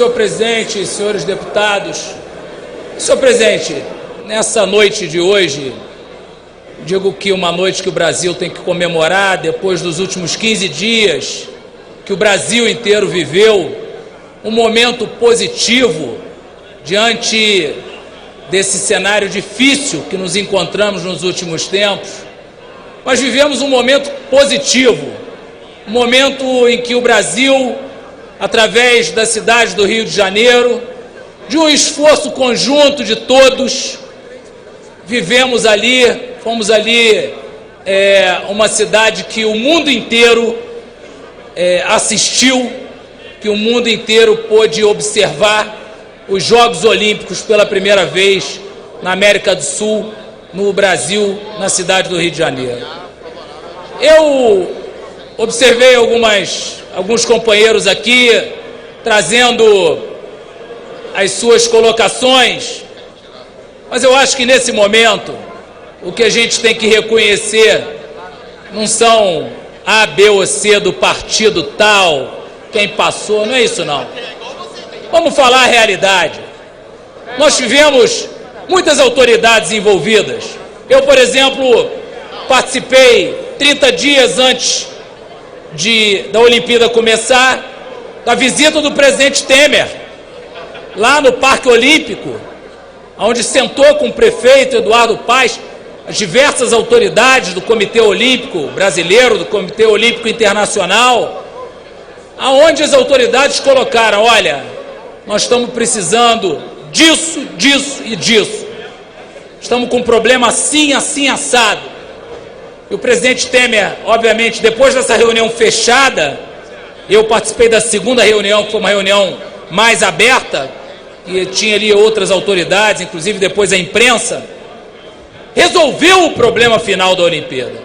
senhor presidente, senhores deputados. Senhor presidente, nessa noite de hoje, digo que uma noite que o Brasil tem que comemorar depois dos últimos 15 dias que o Brasil inteiro viveu, um momento positivo diante desse cenário difícil que nos encontramos nos últimos tempos. Mas vivemos um momento positivo, um momento em que o Brasil, através da cidade do Rio de Janeiro, de um esforço conjunto de todos, fomos ali uma cidade que o mundo inteiro assistiu, que o mundo inteiro pôde observar os Jogos Olímpicos pela primeira vez na América do Sul, no Brasil, na cidade do Rio de Janeiro. Eu observei alguns companheiros aqui trazendo as suas colocações, mas eu acho que nesse momento o que a gente tem que reconhecer não são A, B ou C do partido tal, quem passou, não é isso não. Vamos falar a realidade. Nós tivemos muitas autoridades envolvidas. Eu, por exemplo, participei 30 dias antes da Olimpíada começar, da visita do presidente Temer, lá no Parque Olímpico, onde sentou com o prefeito Eduardo Paes, as diversas autoridades do Comitê Olímpico Brasileiro, do Comitê Olímpico Internacional, aonde as autoridades colocaram, olha, nós estamos precisando disso, disso e disso. Estamos com um problema assim, assim, assado. E o presidente Temer, obviamente, depois dessa reunião fechada, eu participei da segunda reunião, que foi uma reunião mais aberta, e tinha ali outras autoridades, inclusive depois a imprensa, resolveu o problema final da Olimpíada.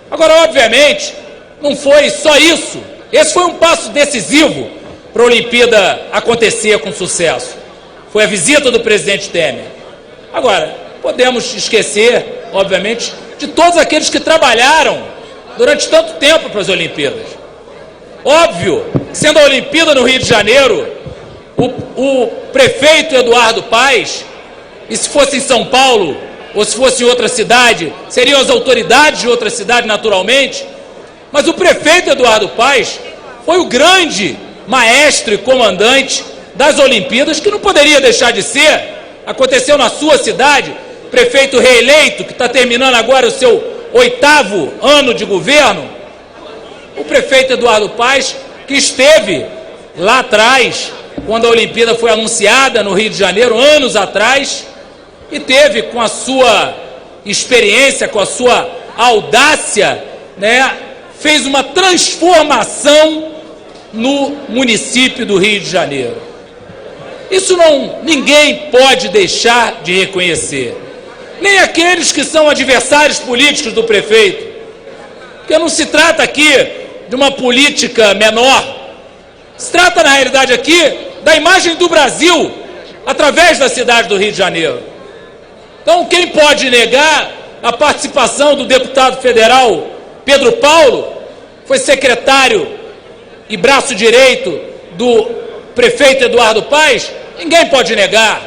Agora, obviamente, não foi só isso. Esse foi um passo decisivo para a Olimpíada acontecer com sucesso. Foi a visita do presidente Temer. Agora, podemos esquecer, obviamente, de todos aqueles que trabalharam durante tanto tempo para as Olimpíadas. Óbvio, sendo a Olimpíada no Rio de Janeiro, o prefeito Eduardo Paes, e se fosse em São Paulo, ou se fosse em outra cidade, seriam as autoridades de outra cidade, naturalmente, mas o prefeito Eduardo Paes foi o grande maestro e comandante das Olimpíadas, que não poderia deixar de ser. Aconteceu na sua cidade, prefeito reeleito, que está terminando agora o seu 8º ano de governo, o prefeito Eduardo Paes, que esteve lá atrás, quando a Olimpíada foi anunciada no Rio de Janeiro, anos atrás, e teve, com a sua experiência, com a sua audácia, fez uma transformação no município do Rio de Janeiro. Isso ninguém pode deixar de reconhecer, nem aqueles que são adversários políticos do prefeito, porque não se trata aqui de uma política menor, se trata, na realidade, aqui da imagem do Brasil através da cidade do Rio de Janeiro. Então, quem pode negar a participação do deputado federal Pedro Paulo, foi secretário e braço direito do prefeito Eduardo Paes? Ninguém pode negar.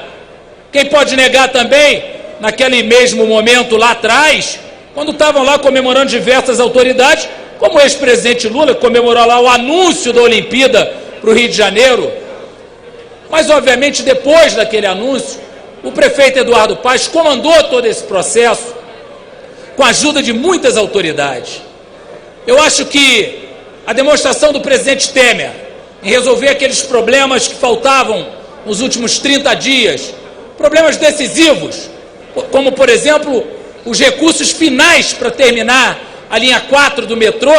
Quem pode negar também, naquele mesmo momento lá atrás, quando estavam lá comemorando diversas autoridades, como o ex-presidente Lula, que comemorou lá o anúncio da Olimpíada para o Rio de Janeiro. Mas, obviamente, depois daquele anúncio, o prefeito Eduardo Paes comandou todo esse processo com a ajuda de muitas autoridades. Eu acho que a demonstração do presidente Temer em resolver aqueles problemas que faltavam nos últimos 30 dias, problemas decisivos, como, por exemplo, os recursos finais para terminar a linha 4 do metrô,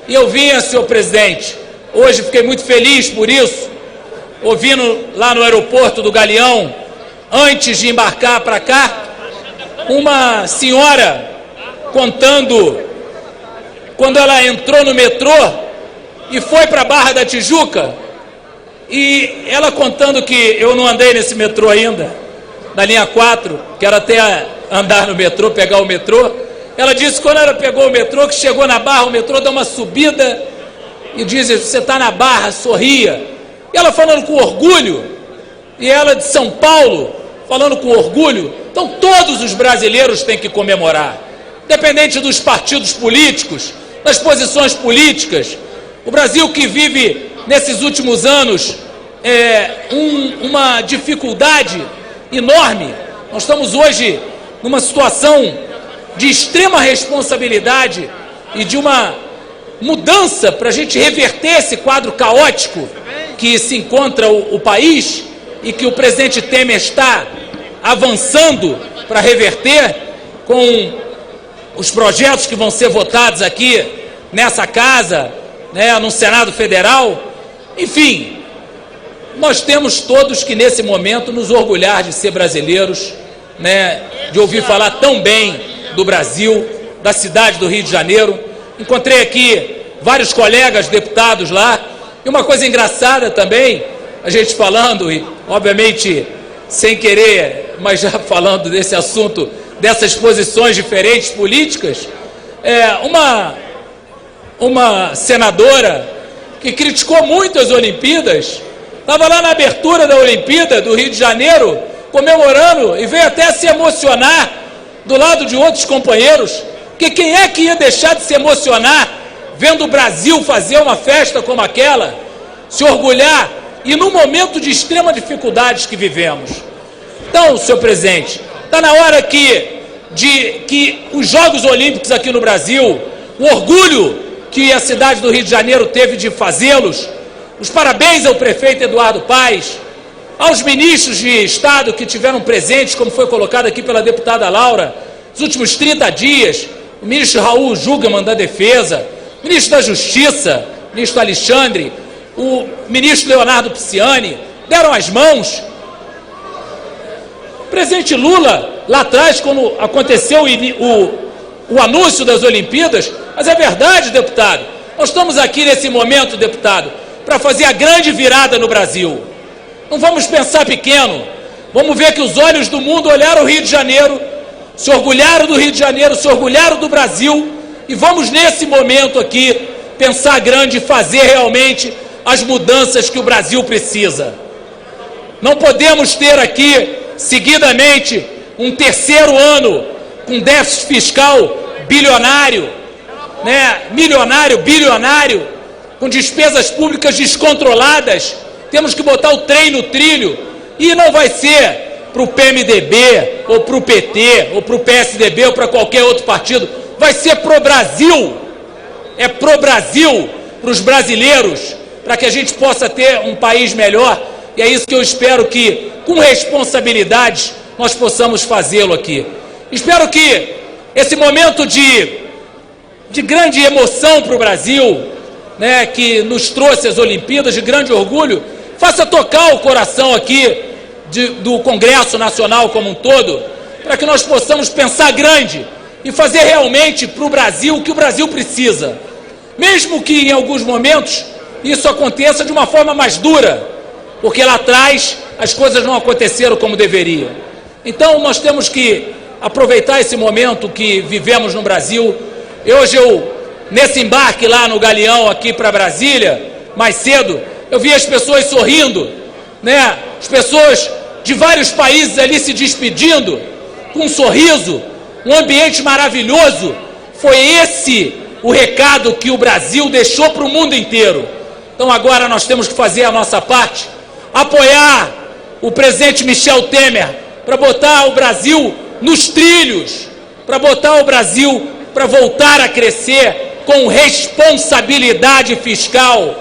e eu vinha, senhor presidente, hoje fiquei muito feliz por isso, ouvindo lá no aeroporto do Galeão, antes de embarcar para cá, uma senhora contando quando ela entrou no metrô e foi para a Barra da Tijuca, e ela contando que eu não andei nesse metrô ainda, na linha 4, quero até andar no metrô, pegar o metrô. Ela disse que quando ela pegou o metrô, que chegou na Barra, o metrô deu uma subida e diz, você está na Barra, sorria. E ela falando com orgulho, e ela de São Paulo falando com orgulho. Então todos os brasileiros têm que comemorar, independente dos partidos políticos, das posições políticas. O Brasil que vive nesses últimos anos uma dificuldade enorme. Nós estamos hoje numa situação de extrema responsabilidade e de uma mudança para a gente reverter esse quadro caótico que se encontra o país e que o presidente Temer está avançando para reverter com os projetos que vão ser votados aqui nessa casa, né, no Senado Federal. Enfim, nós temos todos que nesse momento nos orgulhar de ser brasileiros, né, de ouvir falar tão bem do Brasil, da cidade do Rio de Janeiro. Encontrei aqui vários colegas deputados lá, e uma coisa engraçada também, a gente falando, e obviamente sem querer, mas já falando desse assunto, dessas posições diferentes políticas, uma senadora que criticou muito as Olimpíadas, estava lá na abertura da Olimpíada do Rio de Janeiro, comemorando, e veio até se emocionar do lado de outros companheiros, que quem é que ia deixar de se emocionar vendo o Brasil fazer uma festa como aquela, se orgulhar, e num momento de extrema dificuldades que vivemos. Então, senhor presidente, está na hora que os Jogos Olímpicos aqui no Brasil, o orgulho que a cidade do Rio de Janeiro teve de fazê-los, os parabéns ao prefeito Eduardo Paes, aos ministros de Estado que tiveram presentes, como foi colocado aqui pela deputada Laura, nos últimos 30 dias, o ministro Raul Jungmann da Defesa, o ministro da Justiça, o ministro Alexandre, o ministro Leonardo Pisciani, deram as mãos. O presidente Lula, lá atrás, quando aconteceu o anúncio das Olimpíadas, mas é verdade, deputado, nós estamos aqui nesse momento, deputado, para fazer a grande virada no Brasil. Não vamos pensar pequeno, vamos ver que os olhos do mundo olharam o Rio de Janeiro, se orgulharam do Rio de Janeiro, se orgulharam do Brasil, e vamos nesse momento aqui pensar grande e fazer realmente as mudanças que o Brasil precisa. Não podemos ter aqui, seguidamente, um terceiro ano com déficit fiscal bilionário, né, milionário, bilionário, com despesas públicas descontroladas. Temos que botar o trem no trilho, e não vai ser para o PMDB, ou para o PT, ou para o PSDB, ou para qualquer outro partido, vai ser pro Brasil, é pro Brasil, para os brasileiros, para que a gente possa ter um país melhor, e é isso que eu espero que, com responsabilidade, nós possamos fazê-lo aqui. Espero que esse momento de grande emoção para o Brasil, né, que nos trouxe as Olimpíadas, de grande orgulho, faça tocar o coração aqui do Congresso Nacional como um todo, para que nós possamos pensar grande e fazer realmente para o Brasil o que o Brasil precisa. Mesmo que em alguns momentos isso aconteça de uma forma mais dura, porque lá atrás as coisas não aconteceram como deveriam. Então nós temos que aproveitar esse momento que vivemos no Brasil. Hoje nesse embarque lá no Galeão aqui para Brasília, mais cedo, eu vi as pessoas sorrindo, né? As pessoas de vários países ali se despedindo com um sorriso, um ambiente maravilhoso. Foi esse o recado que o Brasil deixou para o mundo inteiro. Então agora nós temos que fazer a nossa parte, apoiar o presidente Michel Temer para botar o Brasil nos trilhos, para botar o Brasil para voltar a crescer com responsabilidade fiscal,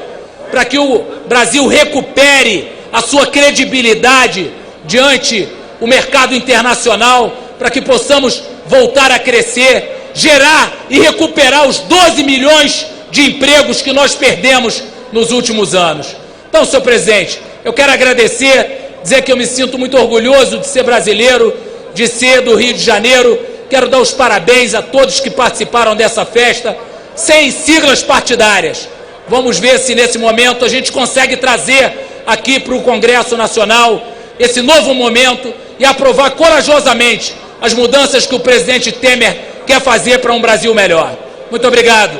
para que o Brasil recupere a sua credibilidade diante o mercado internacional, para que possamos voltar a crescer, gerar e recuperar os 12 milhões de empregos que nós perdemos nos últimos anos. Então, senhor presidente, eu quero agradecer, dizer que eu me sinto muito orgulhoso de ser brasileiro, de ser do Rio de Janeiro. Quero dar os parabéns a todos que participaram dessa festa, sem siglas partidárias. Vamos ver se nesse momento a gente consegue trazer aqui para o Congresso Nacional esse novo momento e aprovar corajosamente as mudanças que o presidente Temer quer fazer para um Brasil melhor. Muito obrigado.